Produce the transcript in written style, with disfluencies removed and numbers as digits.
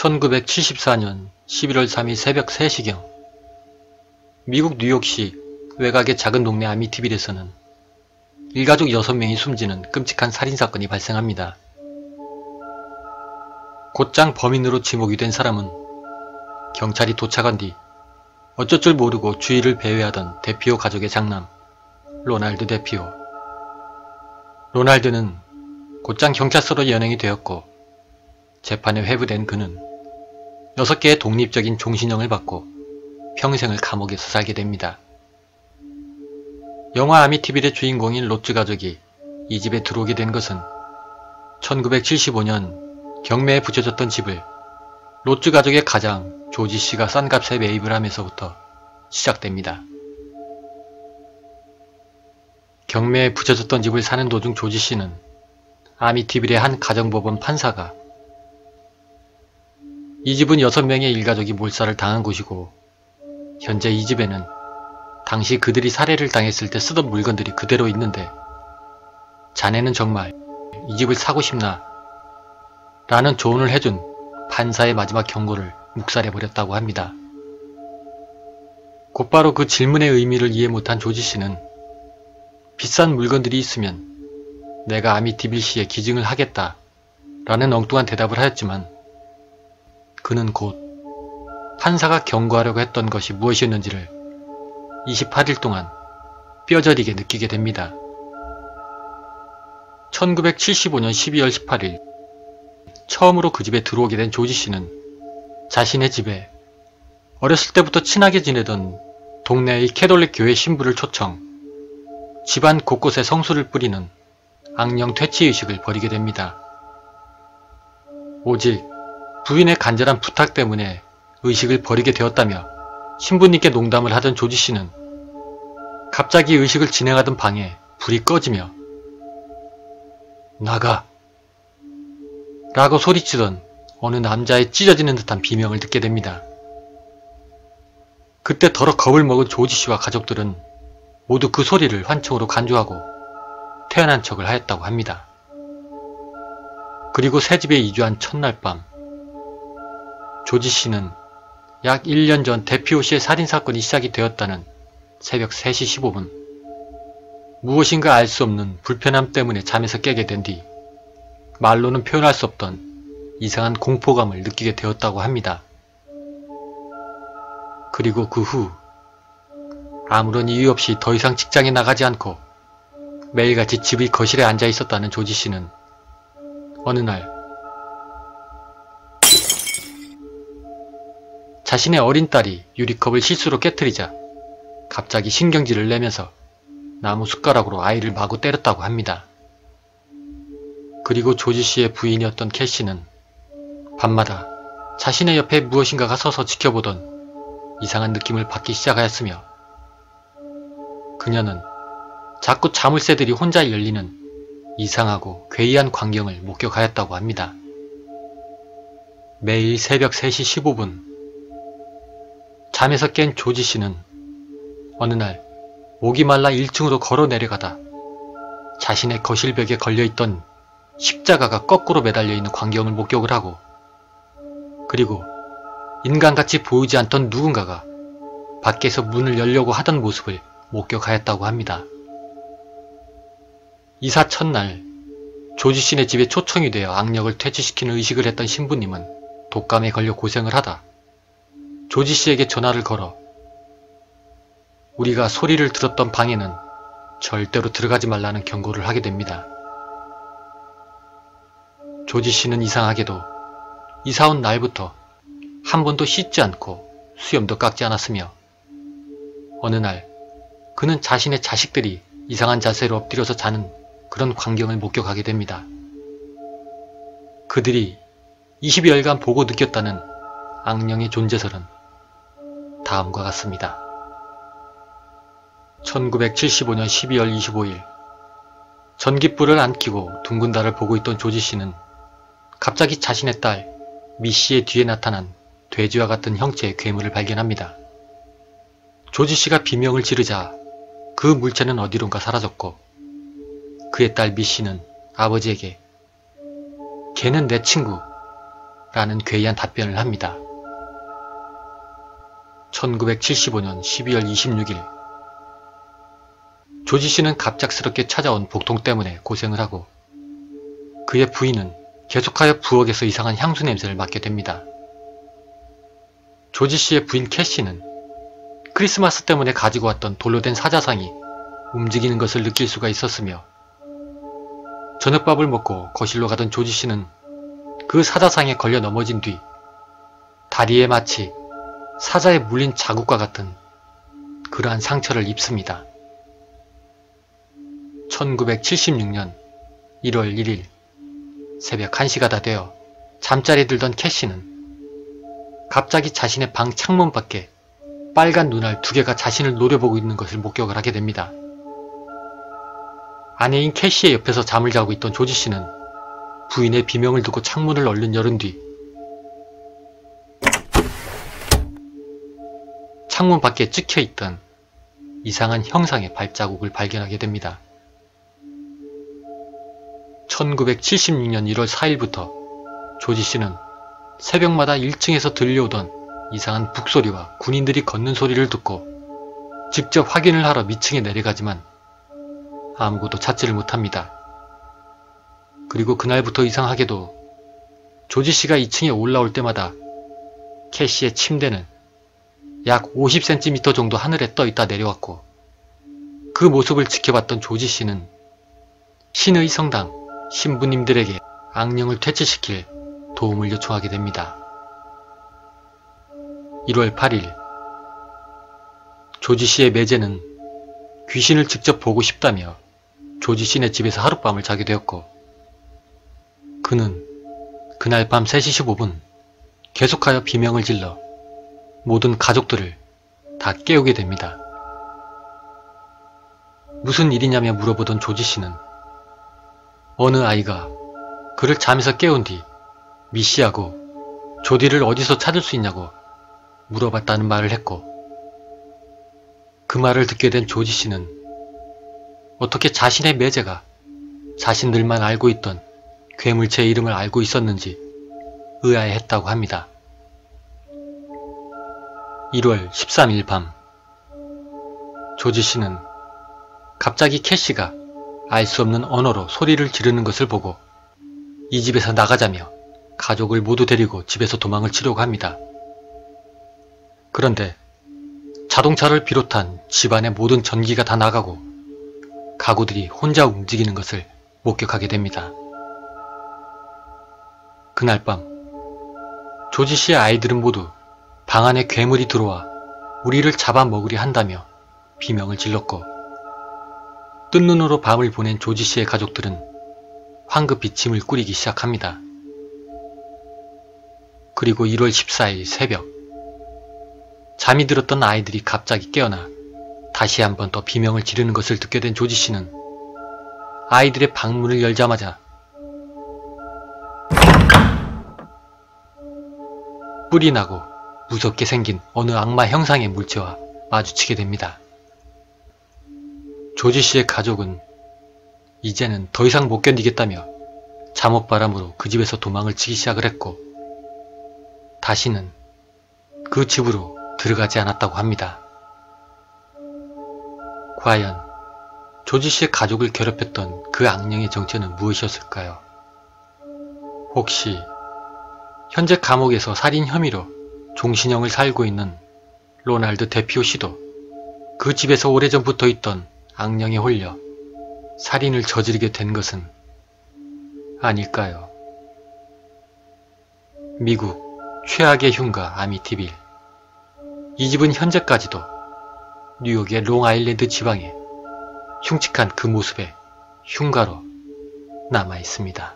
1974년 11월 3일 새벽 3시경 미국 뉴욕시 외곽의 작은 동네 아미티빌에서는 일가족 6명이 숨지는 끔찍한 살인사건이 발생합니다. 곧장 범인으로 지목이 된 사람은 경찰이 도착한 뒤 어쩔 줄 모르고 주위를 배회하던 데피오 가족의 장남 로날드 데피오. 로날드는 곧장 경찰서로 연행이 되었고 재판에 회부된 그는 6개의 독립적인 종신형을 받고 평생을 감옥에서 살게 됩니다. 영화 아미티빌의 주인공인 로츠 가족이 이 집에 들어오게 된 것은 1975년 경매에 붙여졌던 집을 로츠 가족의 가장 조지 씨가 싼 값에 매입을 하면서부터 시작됩니다. 경매에 붙여졌던 집을 사는 도중 조지 씨는 아미티빌의 한 가정법원 판사가 이 집은 6명의 일가족이 몰살을 당한 곳이고 현재 이 집에는 당시 그들이 살해를 당했을 때 쓰던 물건들이 그대로 있는데 자네는 정말 이 집을 사고 싶나? 라는 조언을 해준 판사의 마지막 경고를 묵살해버렸다고 합니다. 곧바로 그 질문의 의미를 이해 못한 조지 씨는 비싼 물건들이 있으면 내가 아미티빌 시에 기증을 하겠다 라는 엉뚱한 대답을 하였지만 그는 곧 판사가 경고하려고 했던 것이 무엇이었는지를 28일 동안 뼈저리게 느끼게 됩니다. 1975년 12월 18일 처음으로 그 집에 들어오게 된 조지 씨는 자신의 집에 어렸을 때부터 친하게 지내던 동네의 캐톨릭 교회 신부를 초청, 집안 곳곳에 성수를 뿌리는 악령 퇴치의식을 벌이게 됩니다. 오직 부인의 간절한 부탁 때문에 의식을 벌이게 되었다며 신부님께 농담을 하던 조지 씨는 갑자기 의식을 진행하던 방에 불이 꺼지며 나가! 라고 소리치던 어느 남자의 찢어지는 듯한 비명을 듣게 됩니다. 그때 더러 겁을 먹은 조지 씨와 가족들은 모두 그 소리를 환청으로 간주하고 태어난 척을 하였다고 합니다. 그리고 새 집에 이주한 첫날 밤 조지 씨는 약 1년 전 데피오 씨의 살인사건이 시작이 되었다는 새벽 3시 15분 무엇인가 알 수 없는 불편함 때문에 잠에서 깨게 된 뒤 말로는 표현할 수 없던 이상한 공포감을 느끼게 되었다고 합니다. 그리고 그 후 아무런 이유 없이 더 이상 직장에 나가지 않고 매일같이 집의 거실에 앉아 있었다는 조지 씨는 어느 날 자신의 어린 딸이 유리컵을 실수로 깨트리자 갑자기 신경질을 내면서 나무 숟가락으로 아이를 마구 때렸다고 합니다. 그리고 조지 씨의 부인이었던 캐시는 밤마다 자신의 옆에 무엇인가가 서서 지켜보던 이상한 느낌을 받기 시작하였으며 그녀는 자꾸 자물쇠들이 혼자 열리는 이상하고 괴이한 광경을 목격하였다고 합니다. 매일 새벽 3시 15분 잠에서 깬 조지 씨는 어느 날 목이 말라 1층으로 걸어 내려가다 자신의 거실벽에 걸려있던 십자가가 거꾸로 매달려 있는 광경을 목격을 하고 그리고 인간같이 보이지 않던 누군가가 밖에서 문을 열려고 하던 모습을 목격하였다고 합니다. 이사 첫날 조지 씨네 집에 초청이 되어 악령을 퇴치시키는 의식을 했던 신부님은 독감에 걸려 고생을 하다 조지 씨에게 전화를 걸어 우리가 소리를 들었던 방에는 절대로 들어가지 말라는 경고를 하게 됩니다. 조지 씨는 이상하게도 이사온 날부터 한 번도 씻지 않고 수염도 깎지 않았으며 어느 날 그는 자신의 자식들이 이상한 자세로 엎드려서 자는 그런 광경을 목격하게 됩니다. 그들이 20여일간 보고 느꼈다는 악령의 존재설은 다음과 같습니다. 1975년 12월 25일 전깃불을 안 켜고 둥근 달을 보고 있던 조지 씨는 갑자기 자신의 딸 미씨의 뒤에 나타난 돼지와 같은 형체의 괴물을 발견합니다. 조지 씨가 비명을 지르자 그 물체는 어디론가 사라졌고 그의 딸 미씨는 아버지에게 걔는 내 친구, 라는 괴이한 답변을 합니다. 1975년 12월 26일 조지 씨는 갑작스럽게 찾아온 복통 때문에 고생을 하고 그의 부인은 계속하여 부엌에서 이상한 향수 냄새를 맡게 됩니다. 조지 씨의 부인 캐시는 크리스마스 때문에 가지고 왔던 돌로 된 사자상이 움직이는 것을 느낄 수가 있었으며 저녁밥을 먹고 거실로 가던 조지 씨는 그 사자상에 걸려 넘어진 뒤 다리에 마치 사자에 물린 자국과 같은 그러한 상처를 입습니다. 1976년 1월 1일 새벽 1시가 다 되어 잠자리에 들던 캐시는 갑자기 자신의 방 창문 밖에 빨간 눈알 2개가 자신을 노려보고 있는 것을 목격을 하게 됩니다. 아내인 캐시의 옆에서 잠을 자고 있던 조지 씨는 부인의 비명을 듣고 창문을 얼른 열은 뒤 창문 밖에 찍혀있던 이상한 형상의 발자국을 발견하게 됩니다. 1976년 1월 4일부터 조지 씨는 새벽마다 1층에서 들려오던 이상한 북소리와 군인들이 걷는 소리를 듣고 직접 확인을 하러 밑층에 내려가지만 아무것도 찾지를 못합니다. 그리고 그날부터 이상하게도 조지 씨가 2층에 올라올 때마다 캐시의 침대는 약 50cm 정도 하늘에 떠있다 내려왔고 그 모습을 지켜봤던 조지 씨는 신의 성당 신부님들에게 악령을 퇴치시킬 도움을 요청하게 됩니다. 1월 8일 조지 씨의 매제는 귀신을 직접 보고 싶다며 조지 씨네 집에서 하룻밤을 자게 되었고 그는 그날 밤 3시 15분 계속하여 비명을 질러 모든 가족들을 다 깨우게 됩니다. 무슨 일이냐며 물어보던 조지 씨는 어느 아이가 그를 잠에서 깨운 뒤 미씨하고 조디를 어디서 찾을 수 있냐고 물어봤다는 말을 했고 그 말을 듣게 된 조지 씨는 어떻게 자신의 매제가 자신들만 알고 있던 괴물체의 이름을 알고 있었는지 의아해했다고 합니다. 1월 13일 밤 조지 씨는 갑자기 캐시가 알 수 없는 언어로 소리를 지르는 것을 보고 이 집에서 나가자며 가족을 모두 데리고 집에서 도망을 치려고 합니다. 그런데 자동차를 비롯한 집안의 모든 전기가 다 나가고 가구들이 혼자 움직이는 것을 목격하게 됩니다. 그날 밤 조지 씨의 아이들은 모두 방 안에 괴물이 들어와 우리를 잡아먹으려 한다며 비명을 질렀고 뜬 눈으로 밤을 보낸 조지 씨의 가족들은 황급히 짐을 꾸리기 시작합니다. 그리고 1월 14일 새벽 잠이 들었던 아이들이 갑자기 깨어나 다시 한 번 더 비명을 지르는 것을 듣게 된 조지 씨는 아이들의 방문을 열자마자 뿔이 나고 무섭게 생긴 어느 악마 형상의 물체와 마주치게 됩니다. 조지 씨의 가족은 이제는 더 이상 못 견디겠다며 잠옷바람으로 그 집에서 도망을 치기 시작을 했고 다시는 그 집으로 들어가지 않았다고 합니다. 과연 조지 씨의 가족을 괴롭혔던 그 악령의 정체는 무엇이었을까요? 혹시 현재 감옥에서 살인 혐의로 종신형을 살고 있는 로날드 데피오 씨도 그 집에서 오래전부터 있던 악령에 홀려 살인을 저지르게 된 것은 아닐까요? 미국 최악의 흉가 아미티빌. 이 집은 현재까지도 뉴욕의 롱아일랜드 지방에 흉측한 그 모습의 흉가로 남아 있습니다.